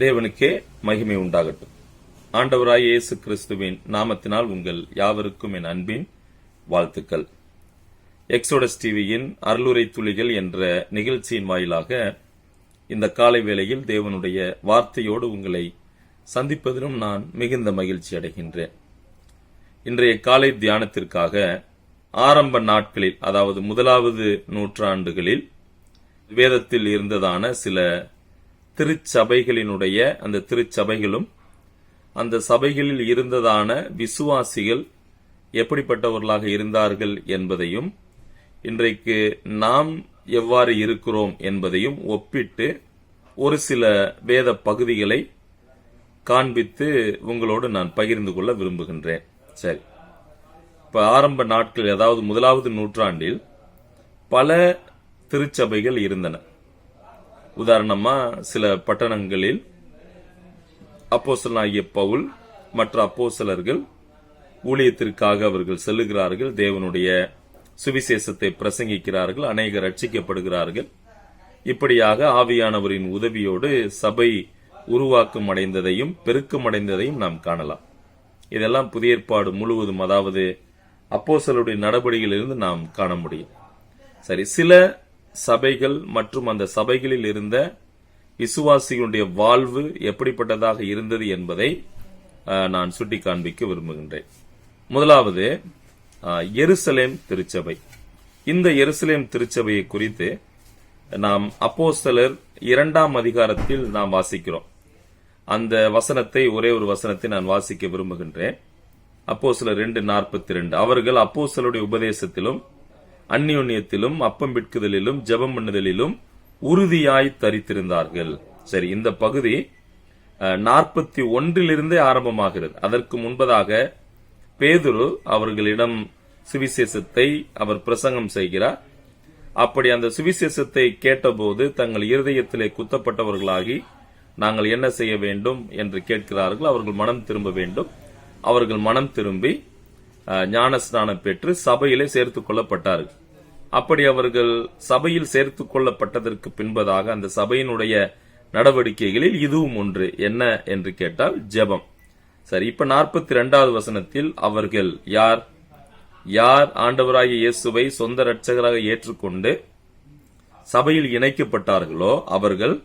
தேவனுக்கே மகிமை உண்டாகட்டும். ஆண்டவராய் இயேசு கிறிஸ்துவின் நாமத்தினால் உங்கள் யாவருக்கும் என் அன்பின் வாழ்த்துக்கள். எக்ஸோடஸ் டிவியின் அருளுரை துளிகள் என்ற நிகழ்ச்சியின் வாயிலாக இந்த காலை வேளையில் தேவனுடைய வார்த்தையோடு உங்களை சந்திப்பதிலும் நான் மிகுந்த மகிழ்ச்சி அடைகின்றேன். இன்றைய காலை தியானத்திற்காக ஆரம்ப நாட்களில், அதாவது முதலாவது நூற்றாண்டுகளில் வேதத்தில் இருந்ததான சில திருச்சபைகளினுடைய அந்த திருச்சபைகளும் அந்த சபைகளில் இருந்ததான விசுவாசிகள் எப்படிப்பட்டவர்களாக இருந்தார்கள் என்பதையும், இன்றைக்கு நாம் எவ்வாறு இருக்கிறோம் என்பதையும் ஒப்பிட்டு ஒரு சில வேத பகுதிகளை காண்பித்து உங்களோடு நான் பகிர்ந்து கொள்ள விரும்புகின்றேன். சரி, இப்ப ஆரம்ப நாட்கள், அதாவது முதலாவது நூற்றாண்டில் பல திருச்சபைகள் இருந்தன. உதாரணமா சில பட்டணங்களில் அப்போஸ்தலனாகிய பவுல் மற்ற அப்போஸ்தலர்கள் ஊழியத்திற்காக அவர்கள் செல்லுகிறார்கள், தேவனுடைய சுவிசேஷத்தை பிரசங்கிக்கிறார்கள், அநேகர் ரட்சிக்கப்படுகிறார்கள். இப்படியாக ஆவியானவரின் உதவியோடு சபை உருவாக்கம் அடைந்ததையும் பெருக்கம் அடைந்ததையும் நாம் காணலாம். இதெல்லாம் புதிய ஏற்பாடு முழுவதும், அதாவது அப்போஸ்தலருடைய நடவடிக்கையிலிருந்து நாம் காண முடியும். சரி, சில சபைகள் மற்றும் அந்த சபைகளில் இருந்த விசுவாசிகளுடைய வாழ்வு எப்படிப்பட்டதாக இருந்தது என்பதை நான் சுட்டி காண்பிக்க விரும்புகின்றேன். முதலாவது எருசலேம் திருச்சபை. இந்த எருசலேம் திருச்சபையை குறித்து நாம் அப்போஸ்தலர் 2ஆம் அதிகாரத்தில் நாம் வாசிக்கிறோம். அந்த வசனத்தை, ஒரே ஒரு வசனத்தை நான் வாசிக்க விரும்புகின்றேன். அப்போஸ்தலர் 2:42. அவர்கள் அப்போஸ்தலருடைய உபதேசத்திலும் அந்நியோன்யத்திலும் அப்பம் பிட்குதலிலும் ஜெபம் பண்ணுதலிலும் உறுதியாய் தரித்திருந்தார்கள். சரி, இந்த பகுதி 41 ஆரம்பமாகிறது. அதற்கு முன்பதாக பேதுரு அவர்களிடம் சுவிசேஷத்தை அவர் பிரசங்கம் செய்கிறார். அப்படி அந்த சுவிசேஷத்தை கேட்டபோது தங்கள் இருதயத்திலே குத்தப்பட்டவர்களாகி நாங்கள் என்ன செய்ய வேண்டும் என்று கேட்கிறார்கள். அவர்கள் மனம் திரும்ப வேண்டும். அவர்கள் மனம் திரும்பி ஞானஸ்நானம் பெற்று சபையிலே சேர்த்துக் கொள்ளப்பட்டார்கள். அப்படி அவர்கள் சபையில் சேர்த்துக் கொள்ளப்பட்டதற்கு பின்பதாக அந்த சபையினுடைய நடவடிக்கைகளில் இதுவும் ஒன்று. என்ன என்று கேட்டால் ஜெபம். சரி, இப்ப 42வது வசனத்தில் அவர்கள் யார் ஆண்டவராகிய இயேசுவை சொந்த இரட்சகராக ஏற்றுக்கொண்டு சபையில் இணைக்கப்பட்டார்களோ அவர்கள்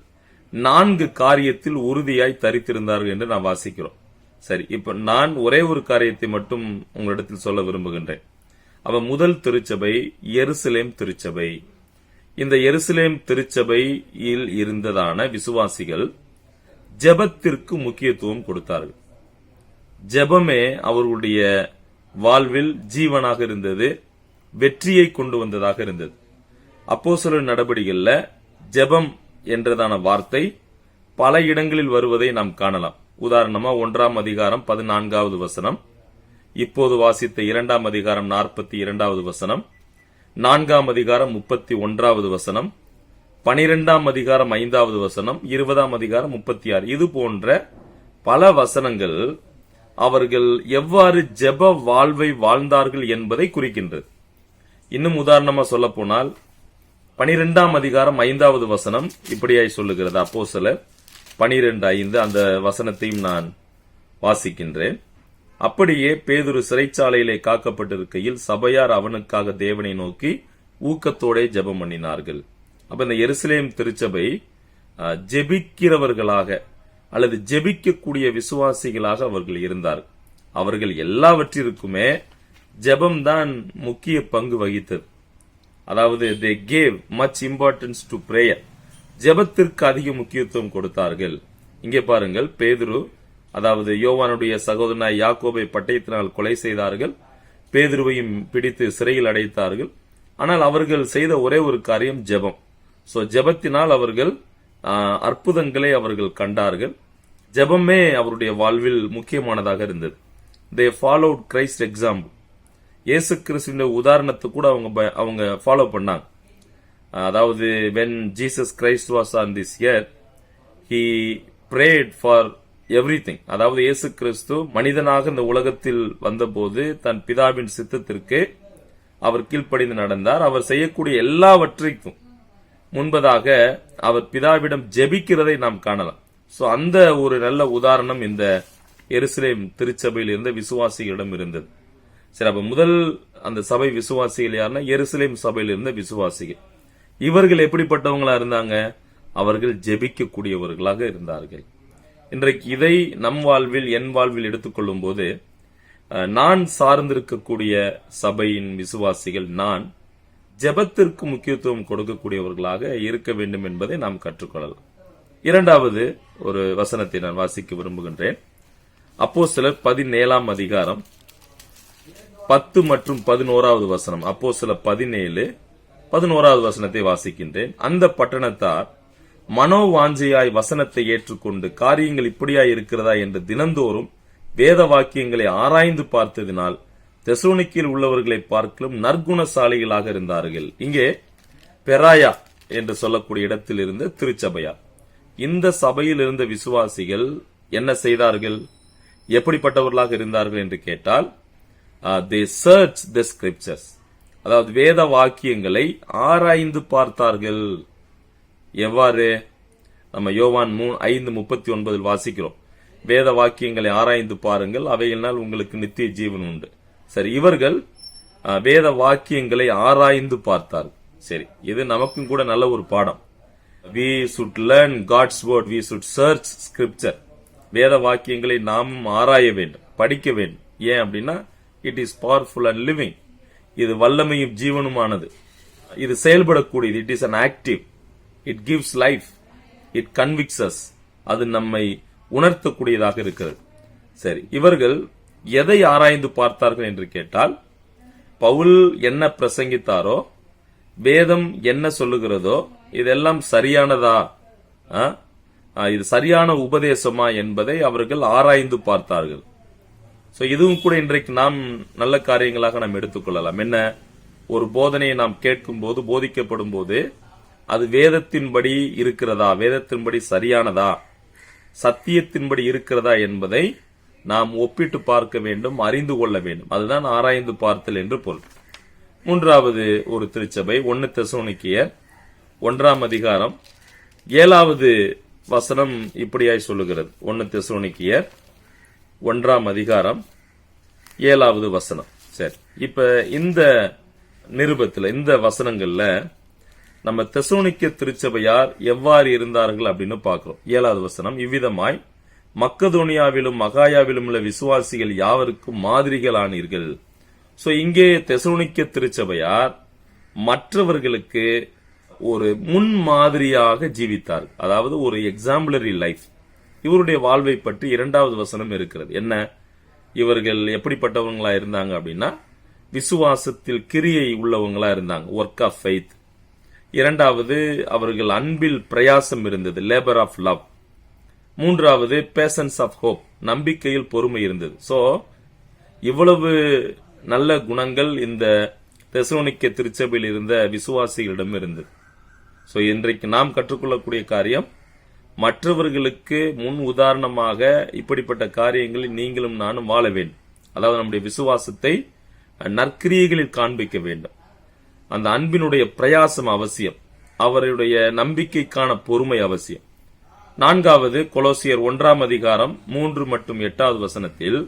4 காரியத்தில் உறுதியாய் தரித்திருந்தார்கள் என்று நாம் வாசிக்கிறோம். சரி, இப்ப நான் ஒரே ஒரு காரியத்தை மட்டும் உங்களிடத்தில் சொல்ல விரும்புகின்றேன். அவ முதல் திருச்சபை எருசலேம் திருச்சபை. இந்த எருசலேம் திருச்சபையில் இருந்ததான விசுவாசிகள் ஜெபத்திற்கு முக்கியத்துவம் கொடுத்தார்கள். ஜெபமே அவர்களுடைய வாழ்வில் ஜீவனாக இருந்தது, வெற்றியை கொண்டு வந்ததாக இருந்தது. அப்போஸ்தலர் நடபடிகள்ல ஜெபம் என்றதான வார்த்தை பல இடங்களில் வருவதை நாம் காணலாம். உதாரணமா 1ஆம் அதிகாரம் 14வது வசனம், இப்போது வாசித்த 2ஆம் அதிகாரம் 42வது வசனம், 4ஆம் அதிகாரம் 31வது வசனம், 12ஆம் அதிகாரம் 5வது வசனம், 20ஆம் அதிகாரம் 36. இது போன்ற பல வசனங்கள் அவர்கள் எவ்வாறு ஜெப வாழ்வை வாழ்ந்தார்கள் என்பதை குறிக்கின்றது. இன்னும் உதாரணமா சொல்ல போனால் 12ஆம் அதிகாரம் 5வது வசனம் இப்படியாய் சொல்லுகிறது. அப்போஸ்தலர் 12:5 அந்த வசனத்தையும் நான் வாசிக்கின்றேன். அப்படியே பேதுரு சிறைச்சாலையிலே காக்கப்பட்டிருக்கையில் சபையார் அவனுக்காக தேவனை நோக்கி ஊக்கத்தோட ஜெபம் பண்ணினார்கள். அப்ப இந்த எருசலேம் திருச்சபை ஜெபிக்கிறவர்களாக அல்லது ஜெபிக்கக்கூடிய விசுவாசிகளாக அவர்கள் இருந்தார்கள். அவர்கள் எல்லாவற்றிற்குமே ஜெபம்தான் முக்கிய பங்கு வகித்தது. அதாவது they gave much importance to prayer. ஜெபத்திற்கு அதிக முக்கியத்துவம் கொடுத்தார்கள். இங்கே பாருங்கள், பேதுரு, அதாவது யோவானுடைய சகோதரனாய் யாக்கோபை பட்டயத்தினால் கொலை செய்தார்கள். பேதுருவையும் பிடித்து சிறையில் அடைத்தார்கள். ஆனால் அவர்கள் செய்த ஒரே ஒரு காரியம் ஜெபம். சோ ஜெபத்தினால் அவர்கள் அற்புதங்களை அவர்கள் கண்டார்கள். ஜெபமே அவருடைய வாழ்வில் முக்கியமானதாக இருந்தது. they followed Christ example. இயேசு கிறிஸ்துவின் உதாரணத்தை கூட அவங்க ஃபாலோ பண்ணாங்க. அதாவது when Jesus Christ was on this earth, he prayed for everything. அதாவது இயேசு கிறிஸ்து மனிதனாக இந்த உலகத்தில் வந்தபோது தன் பிதாவின் சித்தத்திற்கு அவர் கீழ்ப்படிந்து நடந்தார். அவர் செய்யக்கூடிய எல்லாவற்றைக்கும் முன்பதாக அவர் பிதாவிடம் ஜெபிக்கிறதை நாம் காணலாம். சோ அந்த ஒரு நல்ல உதாரணம் இந்த எருசலேம் திருச்சபையில் இருந்த விசுவாசிகளிடம் இருந்தது. சரி, அப்ப முதல் அந்த சபை விசுவாசிகள் யாருன்னா எருசலேம் சபையில் இருந்த விசுவாசிகள். இவர்கள் எப்படிப்பட்டவங்களா இருந்தாங்க? அவர்கள் ஜெபிக்க கூடியவர்களாக இருந்தார்கள். இன்றைக்கு இதை நம் வாழ்வில், என் வாழ்வில் எடுத்துக்கொள்ளும் போது, நான் சார்ந்திருக்கக்கூடிய சபையின் விசுவாசிகள் நான் ஜெபத்திற்கு முக்கியத்துவம் கொடுக்கக்கூடியவர்களாக இருக்க வேண்டும் என்பதை நாம் கற்றுக்கொள்ளலாம். இரண்டாவது ஒரு வசனத்தை நான் வாசிக்க விரும்புகின்றேன். அப்போஸ்தலர் 17 அதிகாரம் 10 மற்றும் 11வது வசனம். அப்போஸ்தலர் 17 11வது வசனத்தை வாசிக்கின்றேன். அந்த பட்டணத்தார் மனோவாஞ்சையாய் வசனத்தை ஏற்றுக்கொண்டு காரியங்கள் இப்படியாய் இருக்கிறதா என்று தினந்தோறும் வேத வாக்கியங்களை ஆராய்ந்து பார்த்ததினால் தெசலோனிக்கேயில் உள்ளவர்களை பார்க்கலும் நற்குணசாலிகளாக இருந்தார்கள். இங்கே பெராயா என்று சொல்லக்கூடிய இடத்தில் இருந்த திருச்சபையார். இந்த சபையில் இருந்த விசுவாசிகள் என்ன செய்தார்கள்? எப்படிப்பட்டவர்களாக இருந்தார்கள் என்று கேட்டால், they searched the scriptures, அதாவது வேத வாக்கியங்களை ஆராய்ந்து பார்த்தார்கள். எவ்வாறு? நம்ம யோவான் 5:39 வாசிக்கிறோம். வேத வாக்கியங்களை ஆராய்ந்து பாருங்கள், அவைகளினால் உங்களுக்கு நித்திய ஜீவன் உண்டு. சரி, இவர்கள் வேத வாக்கியங்களை ஆராய்ந்து பார்த்தார்கள். சரி, இது நமக்கும் கூட நல்ல ஒரு பாடம். we should learn God's word, we should search scripture. வேத வாக்கியங்களை நாமும் ஆராய வேண்டும், படிக்க வேண்டும். ஏன் அப்படின்னா, it is powerful and living. இது வல்லமையும் ஜீவனுமானது. இது செயல்படக்கூடியது. It is an active. It gives life. It convicts us. அது நம்மை உணர்த்தக்கூடியதாக இருக்கிறது. சரி, இவர்கள் எதை ஆராய்ந்து பார்த்தார்கள் என்று கேட்டால், பவுல் என்ன பிரசங்கித்தாரோ, வேதம் என்ன சொல்லுகிறதோ, இதெல்லாம் சரியானதா, இது சரியான உபதேசமா என்பதை அவர்கள் ஆராய்ந்து பார்த்தார்கள். சோ இதுவும் கூட இன்றைக்கு நாம் நல்ல காரியங்களாக நாம் எடுத்துக்கொள்ளலாம். என்ன? ஒரு போதனையை நாம் கேட்கும் போது, போதிக்கப்படும் போது, அது வேதத்தின்படி இருக்கிறதா, வேதத்தின்படி சரியானதா, சத்தியத்தின்படி இருக்கிறதா என்பதை நாம் ஒப்பிட்டு பார்க்க வேண்டும், அறிந்து கொள்ள வேண்டும். அதுதான் ஆராய்ந்து பார்த்தல் என்று பொருள். மூன்றாவது ஒரு திருச்சபை 1 தெசலோனிக்கேயர் 1 அதிகாரம் 7வது வசனம் இப்படியாய் சொல்லுகிறது. 1 தெசலோனிக்கேயர் 1 அதிகாரம் 7வது வசனம். சரி, இப்ப இந்த நிருபத்துல, இந்த வசனங்கள்ல நம்ம தெசலோனிக்கே திருச்சபையார் எவ்வாறு இருந்தார்கள் அப்படின்னு பார்க்கிறோம். 7வது வசனம், இவ்விதமாய் மக்கதோனியாவிலும் மகாயாவிலும் உள்ள விசுவாசிகள் யாவருக்கும் மாதிரிகள் ஆனீர்கள். சோ இங்கே தெசலோனிக்கே திருச்சபையார் மற்றவர்களுக்கு ஒரு முன்மாதிரியாக ஜீவித்தார். அதாவது ஒரு எக்ஸாம்பிளரி லைஃப். இவருடைய வாழ்வை பற்றி 2வது வசனம் இருக்கிறது. என்ன? இவர்கள் எப்படிப்பட்டவங்களா இருந்தாங்க அப்படின்னா, விசுவாசத்தில் கிரியை உள்ளவங்களா இருந்தாங்க, ஒர்க் ஆஃப் ஃபெய்த். 2வது, அவர்கள் அன்பில் பிரயாசம் இருந்தது, லேபர் ஆஃப் லவ். 3வது, பேஷன்ஸ் ஆஃப் ஹோப், நம்பிக்கையில் பொறுமை இருந்தது. சோ இவ்வளவு நல்ல குணங்கள் இந்த தெசலோனிக்கே திருச்சபையில் இருந்த விசுவாசிகளிடம் இருந்தது. சோ இன்றைக்கு நாம் கற்றுக்கொள்ளக்கூடிய காரியம், மற்றவர்களுக்கு முன் உதாரணமாக இப்படிப்பட்ட காரியங்களில் நீங்களும் நானும் வாழ வேண்டும். அதாவது நம்முடைய விசுவாசத்தை நற்கிரியைகளில் காண்பிக்க வேண்டும். அந்த அன்பினுடைய பிரயாசம் அவசியம். அவருடைய நம்பிக்கைக்கான பொறுமை அவசியம். 4வது, கொலோசியர் 1 அதிகாரம் 3 மற்றும் 8வது வசனத்தில்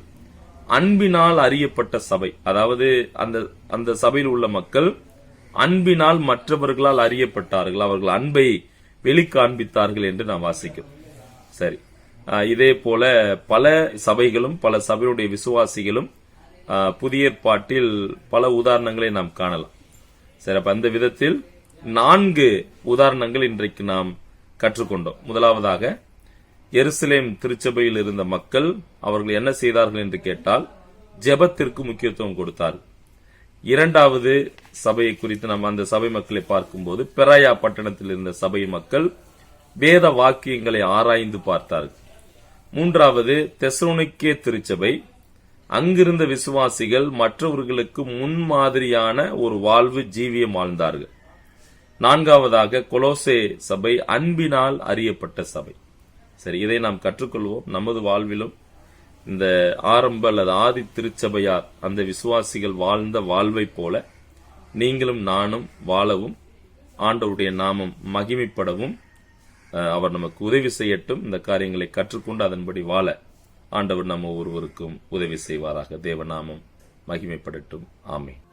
அன்பினால் அறியப்பட்ட சபை, அதாவது அந்த சபையில் உள்ள மக்கள் அன்பினால் மற்றவர்களால் அறியப்பட்டார்கள், அவர்கள் அன்பை வெளிக்காண்பித்தார்கள் என்று நாம் வாசிக்கிறோம். சரி, இதே போல பல சபைகளும் பல சபையுடைய விசுவாசிகளும் புதிய ஏற்பாட்டில் பல உதாரணங்களை நாம் காணலாம். சரி, அப்ப அந்த விதத்தில் 4 உதாரணங்கள் இன்றைக்கு நாம் கற்றுக்கொண்டோம். முதலாவதாக, எருசலேம் திருச்சபையில் இருந்த மக்கள் அவர்கள் என்ன செய்தார்கள் என்று கேட்டால், ஜெபத்திற்கு முக்கியத்துவம் கொடுத்தார்கள். 2வது சபையை குறித்து நாம் அந்த சபை மக்களை பார்க்கும்போது, பெராயா பட்டணத்தில் இருந்த சபை மக்கள் வேத வாக்கியங்களை ஆராய்ந்து பார்த்தார்கள். 3வது, தெசலோனிக்கே திருச்சபை, அங்கிருந்த விசுவாசிகள் மற்றவர்களுக்கு முன்மாதிரியான ஒரு வாழ்வு ஜீவியம் வாழ்ந்தார்கள். 4வதாக, கொலோசே சபை அன்பினால் அறியப்பட்ட சபை. சரி, இதை நாம் கற்றுக்கொள்வோம். நமது வாழ்விலும் இந்த ஆரம்ப அல்லது ஆதி திருச்சபையார் அந்த விசுவாசிகள் வாழ்ந்த வாழ்வை போல நீங்களும் நானும் வாழவும், ஆண்டவருடைய நாமம் மகிமைப்படவும் அவர் நமக்கு உதவி செய்யட்டும். இந்த காரியங்களை கற்றுக்கொண்டு அதன்படி வாழ ஆண்டவர் நம்ம ஒருவருக்கும் உதவி செய்வாராக. தேவநாமம் மகிமைப்படட்டும். ஆமென்.